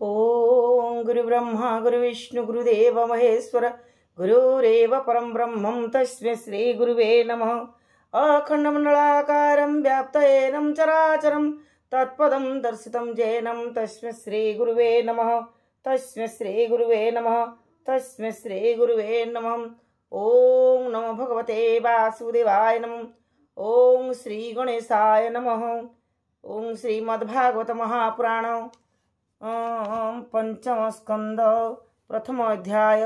ओम गुरु ब्रह्मा गुरु विष्णु गुरुदेव महेश्वर गुरुरेव परम ब्रह्मं तस्मै श्री गुरुवे नमः। अखंडमंडलाकारं व्याप्तयेनं चराचरं तत्पदं दर्शितं जैनं तस्मै श्री गुरुवे नमः। तस्मै श्री गुरुवे नमः। तस्मै श्री गुरुवे नमः। ओम नमो भगवते वासुदेवाय नमः। ओम श्री गणेशाय नमः। ओम श्रीमद्भागवत महापुराण पंचम स्कंद प्रथम अध्याय।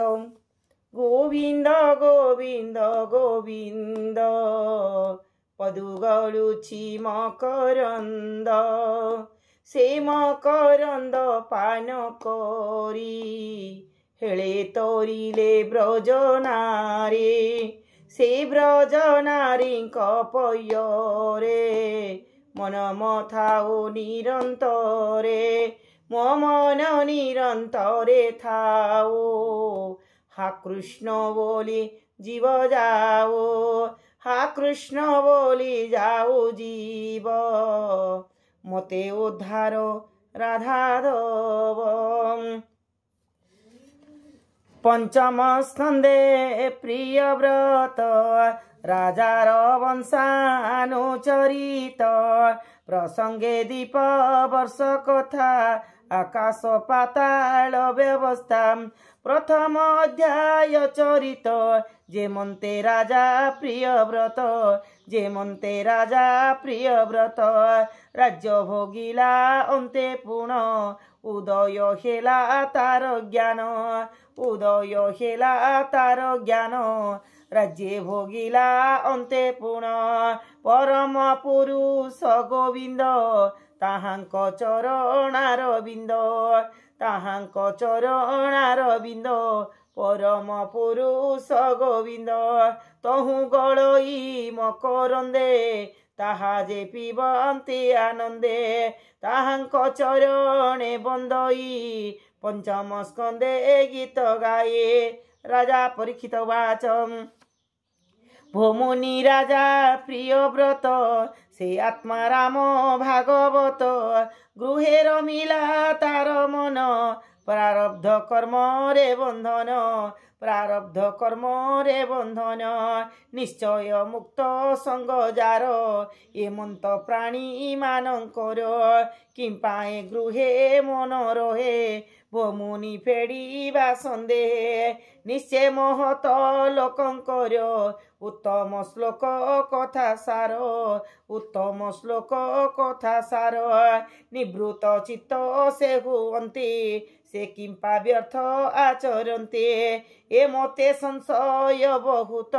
गोविंद गोविंद गोविंद पदुगलुछि मकरंद से मकरंद पान करी हेले तोरिले ब्रजनारी से ब्रजनारी कपयरे मन मथाओ निरंतरे मो मन निरंतरे थाओ हा कृष्ण बोली जीव जाओ हा कृष्ण बोली जाओ जीव मते उद्धार राधाधव। पंचम स्कंदे प्रिय व्रत राजार वंशानुचरित प्रसंगे दीप वर्ष कथा आकाश पाताल व्यवस्था। प्रथम अध्याय चरित जेमंते राजा प्रिय व्रत जेमंते राजा प्रिय व्रत राज्य भोगिला अंते पुण उदय हेला तार ज्ञान उदय हेला तार ज्ञान राज्य भोगिला अंते पुण परम पुरुष गोविंद ताहांक चरणार बिंद ताहांक चरणार बिंद परम पुरुष गोविंद तहु गलई मकरंदे ताहा जे पिबंते आनंदे ताहांक चरणे बंदई। पंचम स्कंदे गीत गाये। राजा परीक्षित वाच भोमुनि राजा प्रिय व्रत से आत्मा राम भागवत गृहे रमिला तार मन प्रारब्ध कर्म रे बंधन प्रारब्ध कर्म रे बंधन निश्चय मुक्त संग जार एमंत प्राणी मानकर किंपाए गृहे मन रहे भोमुनि फेड़ीबा सन्देह निश्चय महत लोकंकर उत्तम श्लोक कथा सार उत्तम श्लोक कथा सार निवृत्त चित्त से हुअन्ति से किंपा व्यर्थ आचरन्ते ए मते संशय बहुत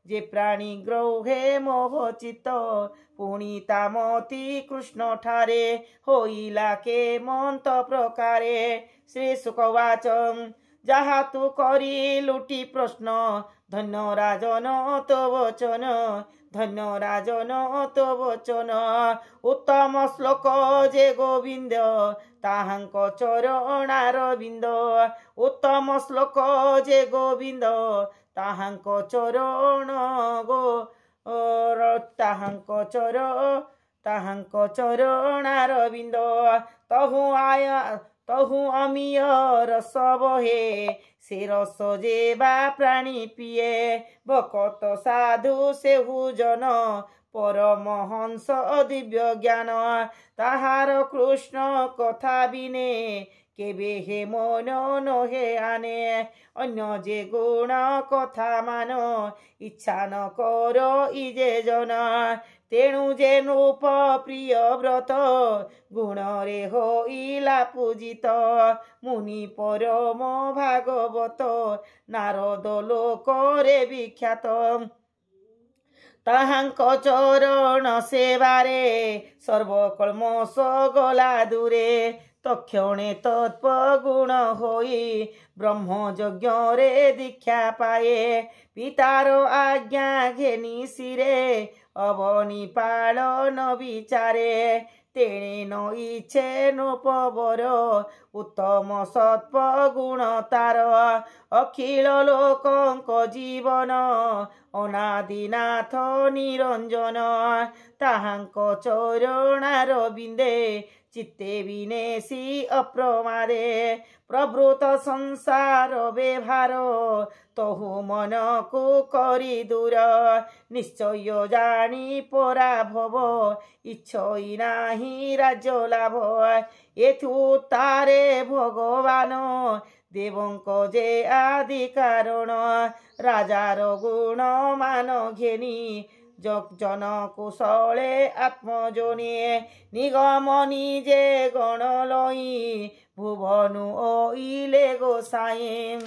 जे प्राणी ग्रहे मोह चित्त पुणी तामती कृष्ण ठारे होइला के मंत प्रकारे। श्री सुकवाच जहा तू करी लुटी प्रश्न धन्य राजन तो वचन धन्य राजन तो वचन उत्तम श्लोक जे गोविंद ताहांक चरणार बिंद उत्तम श्लोक जे गोविंद ताहांक चरण गो ताहांक चरणार बिंद तहु अमीय रस बहे से रस जेबा प्राणी पिए भकत साधु सेहु जन परमहंस दिव्य ज्ञान ताहार कृष्ण कथा बिने केबे हे मन नहे आने अन्य जे गुण कथा मान इच्छा न कर इजे जन तेणु जे नृप प्रिय व्रत गुण रे होइला पूजित मुनि परम भागवत नारद लोक रे विख्यात ताहांक चरण सेवारे सर्वकल्मष गला दूरे तक्षणे तत्पगुण होई ब्रह्म यज्ञ रे दीक्षा पाए पितार आज्ञा घेनी सिरे अवनी पालन विचारे तेणे न इच्छे नृपवर उत्तम सत्पगुण तार अखिल लोकंक जीवन अनादिनाथ निरंजन ताहांक चरणार बिंदे चित्ते विनेशी अप्रमादे प्रवृत संसार व्यवहार तहु मन को करी दूर निश्चय जानी पराभव इच्छई नाही राज्य लाभ एथु तारे भगवान देवंक जे आदि कारण राजार गुण मान घेनी जन कुशले आत्मजोनिये निगम निजे गण लई भुवनु ओइले गोसाई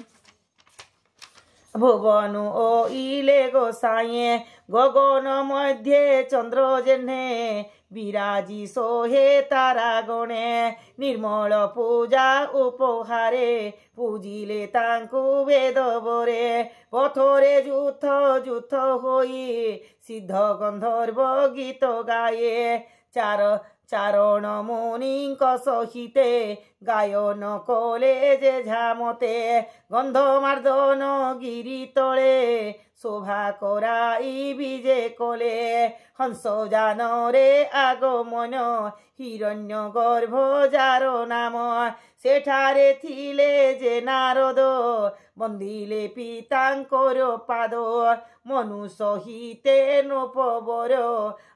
भुवनु ओइले गोसाई गगन मध्य चंद्र जेन्हे विराजी सोहे तारा गणे निर्मल पूजा उपहारे पूजिले तांकु वेद बरे पथरे जुथ जुथ होई सिद्ध गंधर्व गीत गाये चारण मुनिंक सहिते गायन कले जे झामते गंधमार्दन गिरी तले शोभा कराई विजे कले हंस जान रे आगमन हिरण्य गर्भ जार नाम सेठारे थिले जे नारद बंदिले पितांकर पाद मनु सहिते नृपवर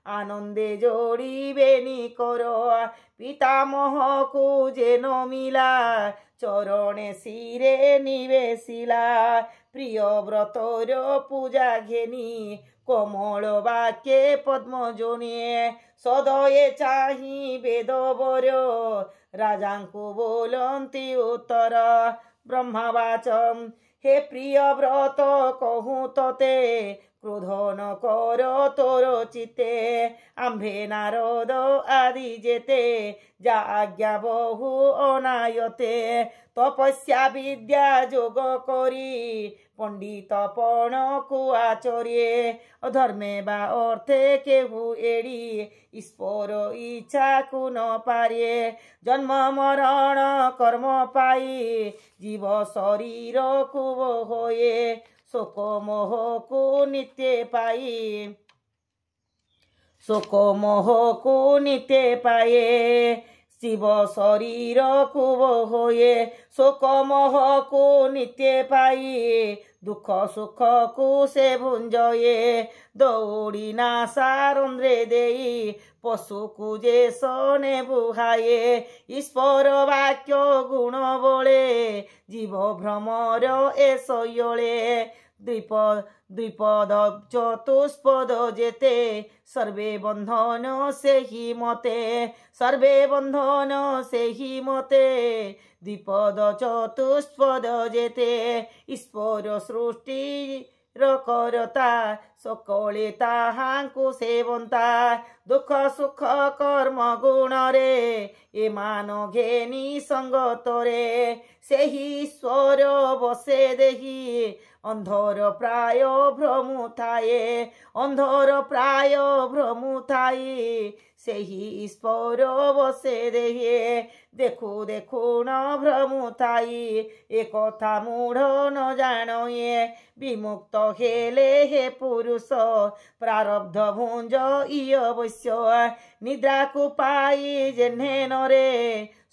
आनंदे जोड़िबेनी कर पितामह को जे नमिला चरणे शिरे निवेशिला प्रिय व्रतर पूजा घेनी कोमल वाक्ये पद्मजोनिये सदये चाही वेदवर राजांकु बोलंती उत्तर ब्रह्मवाच हे प्रिय व्रत कहूँ तते क्रोध न कर तोर चित्ते आम्भे नारद आदि जेते जा आज्ञा बहु अनायते तपस्या विद्या जोग करी पंडित पण को आचर्ये अधर्मे बा अर्थे केहू एड़ी ईश्वर इच्छा को न पारे जन्म मरण कर्म पाई जीव शरीर को होए शोक मोह को नित्य पाई शोक मोह को नित्य पाए शिव शरीर को होए शोक मोह को नित्य पाई दुख सुख को से भुंजये दौड़ी ना सारंद्रे देई पशु को जे सने बुहाये ईश्वर वाक्य गुण बोले जीव भ्रमर ए सयले द्विपद चतुष्पद जेते सर्वे बंधन से ही मते सर्वे बंधन से ही मते द्विपद चतुष्पद जेते ईश्वर सृष्टि करता सकले ताहांकु सेवंता दुख सुख कर्म गुण रे एमान घेनी संगतरे सेही ईश्वर बसे देही अंधर प्राय भ्रमु थाए अंधर प्राय भ्रमु थाए सेही ईश्वर बसे देहे देखु देखु न भ्रमु थाई एक कथा मूढ़ न जाणये विमुक्त हेले हे पुरुष प्रारब्ध भुंज इ अवश्य निद्रा को पाई जेन्हे नरे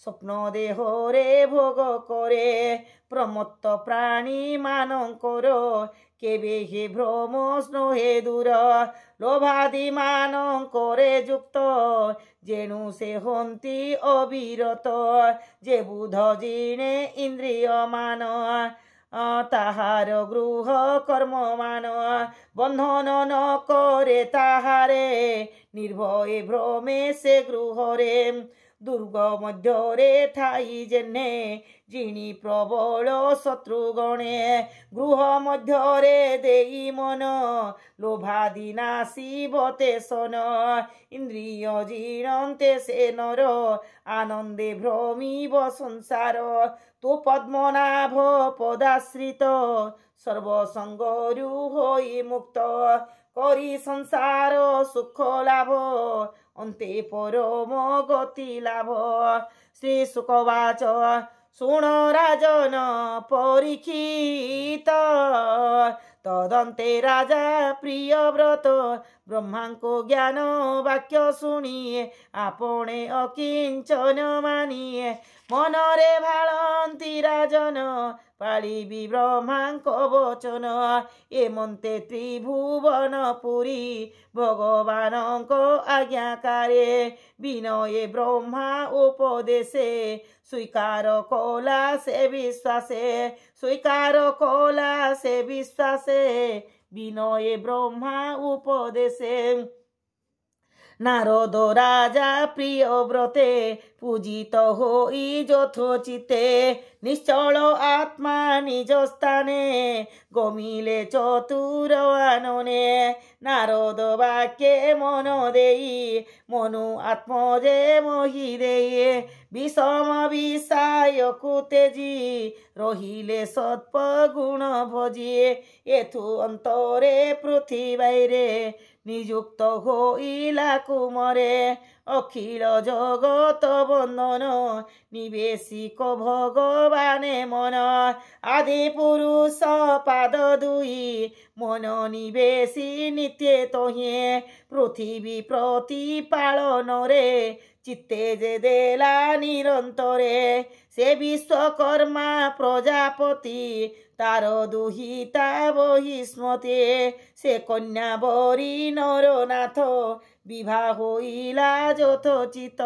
स्वप्न देह रे भोग करे प्रमत्त प्राणी मानकर केबे हे भ्रम स्नोहे दूर लोभादि मानकरे युक्त जेणु से हंती अविरत जे बुध जिणे इंद्रिय मान ताहार गृह कर्म मान बंधन न करे ताहारे निर्भय भ्रमे से गृह रे दुर्ग मध्य रे थाई जेने जिणी प्रबल शत्रुगणे गृह मध्य रे देई मन लोभादि नाशिबते सन इंद्रिय जीर्णन्ते से नर आनंदे भ्रमिव संसार तु पद्मनाभ पदाश्रित सर्वसंगरु होई मुक्त करी संसार सुख लाभ अन्ते परम गति लाभ श्री शुकवाच शुण राजन परीक्षित তদন্তে রাজা প্রিয়ব্রত ব্রহ্মাঙ্ক জ্ঞান বাক্য শুনিয়ে আপনে অকিঞ্চন মানিয়ে মনরে ভালন্তি রাজন পাଳିবি ব্রহ্মাঙ্ক বচন এমন্তে ত্রিভুবন পুরী ভগবানଙ୍କ আজ্ঞাকারে বিনয়ে ব্রহ্মা উপদেশে স্বীকার কলা সে বিশ্বাসে স্বীকার কলা সে বিশ্বাসে বিনয়ে ব্রহ্মা উপদেশে নারদ রাজা প্রিয়ব্রতে পূজিত হই যথোচিতে নিশ্চল আত্মা নিজ স্থানে গমিলে চতুর আননে নারদ বাক্যে মন দেই মনু আত্মজে মহি দেই বিষম বিষায় কুতেজি রহিলে সৎপ গুণ ভজি এথু অন্তরে পৃথিবীরে নিযুক্ত হইলা কুমরে অখিল জগত বন্দন নিবেশিক ভগবানে মন আদি পুরুষ পাদ দুই মন নিবেশি নিত্যে তহে পৃথিবী প্রতিপালনরে চিত্তে যে দেলা নিরন্তরে সে বিশ্বকর্মা প্রজাপতি তার দুহিতা বহিষ্মতে সে কন্যা বরী নরনাথ বিবাহ হইলা যথোচিত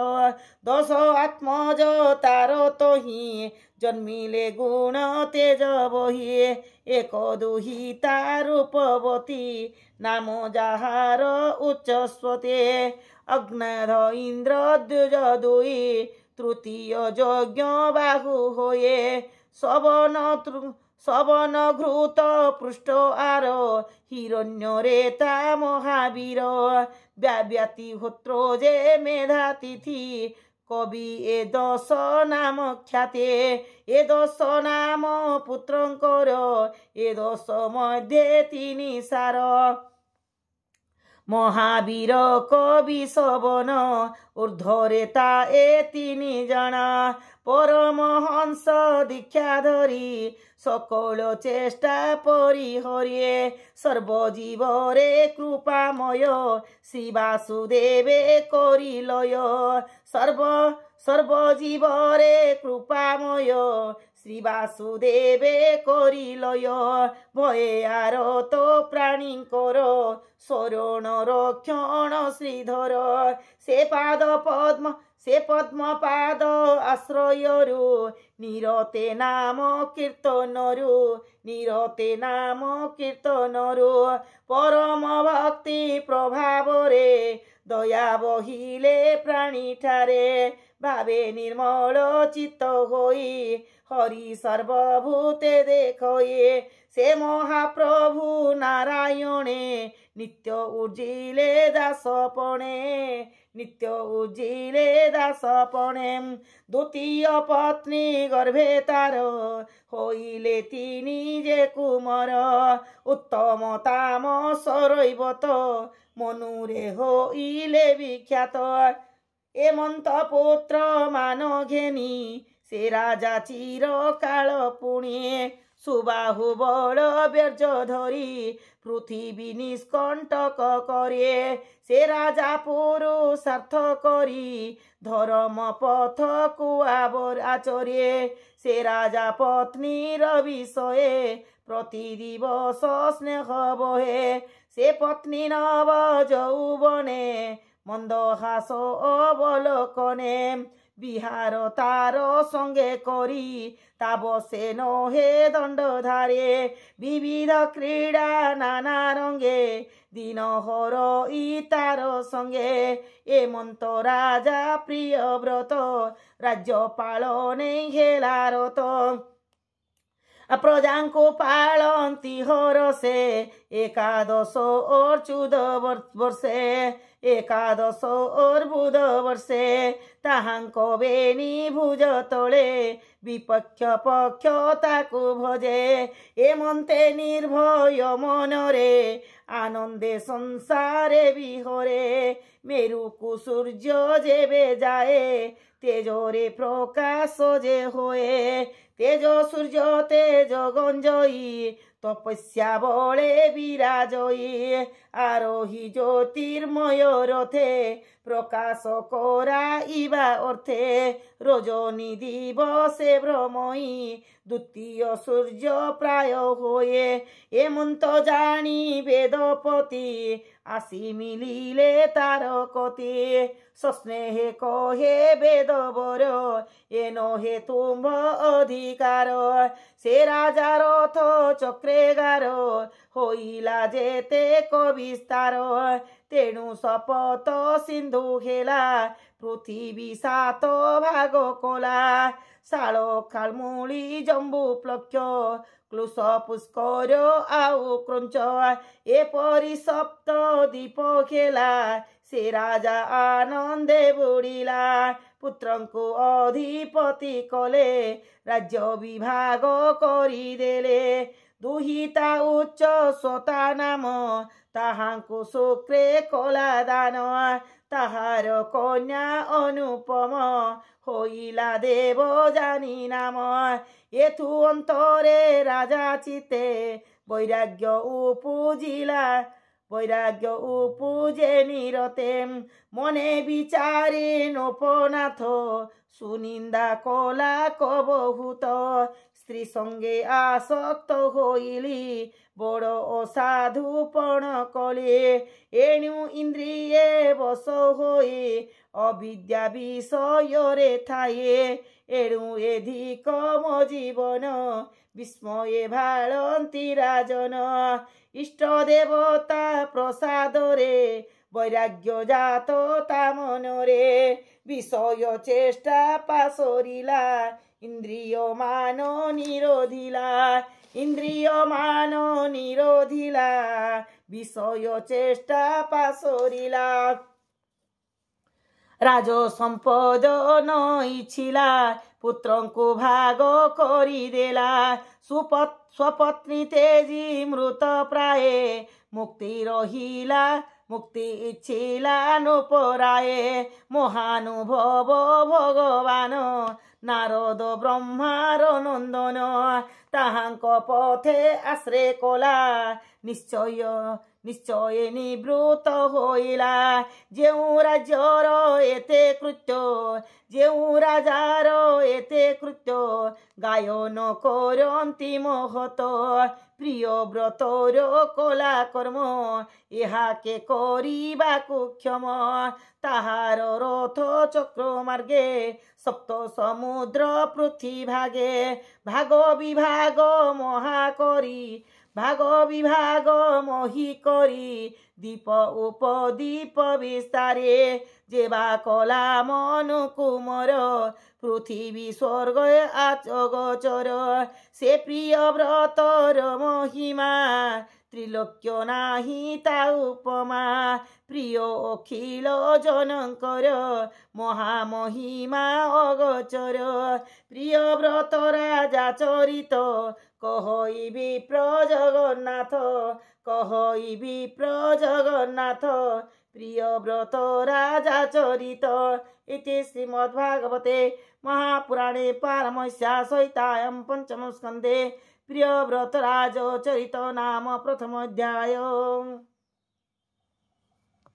দশ আত্মজ তার তহি জন্মিলে গুণ তেজ বহি এক দুহিতা রূপবতী নাম যাহার উচ্চস্বতে অগ্নাধ ইন্দ্র দ্বিজ দুই তৃতীয় যজ্ঞ বাহু হয়ে সবন ঘৃত পৃষ্ঠ আর হিরণ্য রেতা মহাবীর ব্যাব্যাতি হোত্র যে মেধাতিথি কবি এ দশ নাম খ্যাতে এ দশ নাম পুত্রঙ্কর এ দশ মধ্যে তিনি সার মহাবীর কবি শবন ঊর্ধ্বরেতা এ তিনি জনা পরমহংস দীক্ষা ধরি সকল চেষ্টা পরিহরিয়ে সর্বজীবরে কৃপাময় শ্রী বাসুদেবে করিলয় সর্বজীবরে কৃপাময় শ্রী বাসুদেবে করিলয় ভয়ে আরত প্রাণীঙ্কর শরণ রক্ষণ শ্রীধর সে পদ্ম পাদ আশ্রয়রু নিরতে নাম কীর্তনরু পরম ভক্তি প্রভাবরে দয়া বহিলে প্রাণী ঠারে ভাবে নির্মল চিত্ত হই হরি সর্বভূতে দেখই সে মহাপ্রভু নারায়ণে নিত্য উজ্জিলে দাসপণে দ্বিতীয় পত্নী গর্ভে তার হইলে তিনি যে কুমর উত্তম তামস রৈবত মনুরে হইলে বিখ্যাত এমন্ত পুত্র মান ঘেনি সে রাজা চিরকাল পুণিয়ে সুবাহু বল বীর্য ধরি পৃথিবী নিষ্কণ্টক করে সে রাজা পুরুষার্থ করি ধর্ম পথ আচরে সে রাজা পত্নীর বিষয়ে প্রতি দিবস স্নেহ বহে সে পত্নী নব যৌবনে মন্দহাস অবলোকনে বিহার তার সঙ্গে করি তা বসে নহে দণ্ডধারে বিবিধ ক্রীড়া নানা রঙ্গে দিনহর ই তার সঙ্গে এমন্ত রাজা প্রিয়ব্রত রাজ্য পালনে হেলারত প্রজাঙ্কু পালন্তি হরসে একাদশ অর্চুদ বর্ষে একাদশ অর্বুদ বর্ষে তাহাঙ্ক বেণী ভুজ তলে বিপক্ষ পক্ষ তাকু ভজে এমন্তে নির্ভয় মনরে আনন্দে সংসারে বিহরে মেরুকু সূর্য যেবে যায় তেজরে প্রকাশ যে হয়ে তেজ সূর্য তেজ গঞ্জয়ী তপস্যা বলে বিরাজয়ী আরোহী জ্যোতির্ময় রথে প্রকাশ করাইবা অর্থে রজনী দিবসে ভ্রময়ী দ্বিতীয় সূর্য প্রায় হয়ে এমন্ত জানি বেদপতি আসি মিলিলে তার কতি সস্নেহে কহে বেদবর এ নহে তুম্ভ অধিকার সে রাজা রথ চক্রে গার হইলা যেতে কবিস্তার তেণু শপথ সিন্ধু খেলা পৃথিবী সাত ভাগ কলা শাল খালমূলি জম্বু প্লক্ষ ক্লুশ পুষ্কর আউ ক্রঞ্চ এপরি সপ্ত দীপ খেলা সে রাজা আনন্দে বুড়িলা পুত্রଙ୍କୁ ଅଧିପତି କଲେ ରାଜ୍ୟ ବିଭାଗ କରିଦେଲେ ଦୁହିତା ଉଚ୍ଚ ସୋତା ନାମ ତାହାଙ୍କୁ ଶୁକ୍ରେ କଲା ଦାନ ତାହାର କନ୍ୟା ଅନୁପମ ହୋଇଲା ଦେବଯାନୀ ନାମ ଏଥୁ ଅନ୍ତରେ ରାଜା ଚିତେ ବୈରାଗ୍ୟ উপুজে নিরতে মনে বিচারে নপনাথ সুনিন্দা কলা কবহুত স্ত্রী সঙ্গে আসক্ত হইলি বড় অসাধুপণ কলে এণু ইন্দ্রিয়ে বশ হয়ে অবিদ্যা বিষয়রে থায়ে এণু এধিক মো জীবন বিস্ময়ে ভালন্তি রাজন ইষ্ট দেবতা প্রসাদরে বৈরাগ্য জাত তা মনরে বিষয় চেষ্টা পাশরিলা ইন্দ্রিয় মান নিরোধিলা বিষয় চেষ্টা পাশরিলা রাজ সম্পদ নইছিলা পুত্রଙ୍କୁ ভাগ করিদেলা স্বপত্নী তেজি মৃত প্রায়ে মুক্তি ইচ্ছিলা নূপরায়ে মহানুভব ভগবান নারদ ব্রহ্মার নন্দন তাহাঙ্ক পথে আশ্রে কলা নিশ্চয় নিবৃত্ত হইলা ଯେଉଁ ରାଜ୍ୟର ଏତେ କୃତ୍ୟ ଯେଉଁ ରାଜାର ଏତେ କୃତ୍ୟ ଗାୟନ କରନ୍ତି ମହତ ପ୍ରିୟ ବ୍ରତର କଲା କର୍ମ ଏହାକେ କରିବାକୁ କ୍ଷମ ତାହାର ରଥ ଚକ୍ର ମାର୍ଗେ ସପ୍ତ ସମୁଦ୍ର ପୃଥିଭାগে ଭାଗ ବିଭାଗ মহি করি দীপ উপদীপ বিস্তারে যেবা কলা মনু কুমর পৃথিবী স্বর্গ আচগোচর সে প্রিয় ব্রতর মহিমা ত্রিলোক্য নাহি তা উপমা প্রিয় অখিল জনঙ্কর মহামহিমা অগোচর প্রিয় ব্রত রাজা চরিত কহইবি প্রজগন্নাথ প্রিয় ব্রত রাজা চরিত ইতি শ্রীমদ্ভাগবতে মহাপুরাণে পারমহংস্যা সহিতায়াম পঞ্চম স্কন্ধে প্রিয় ব্রত রাজ চরিত নাম প্রথম অধ্যায়।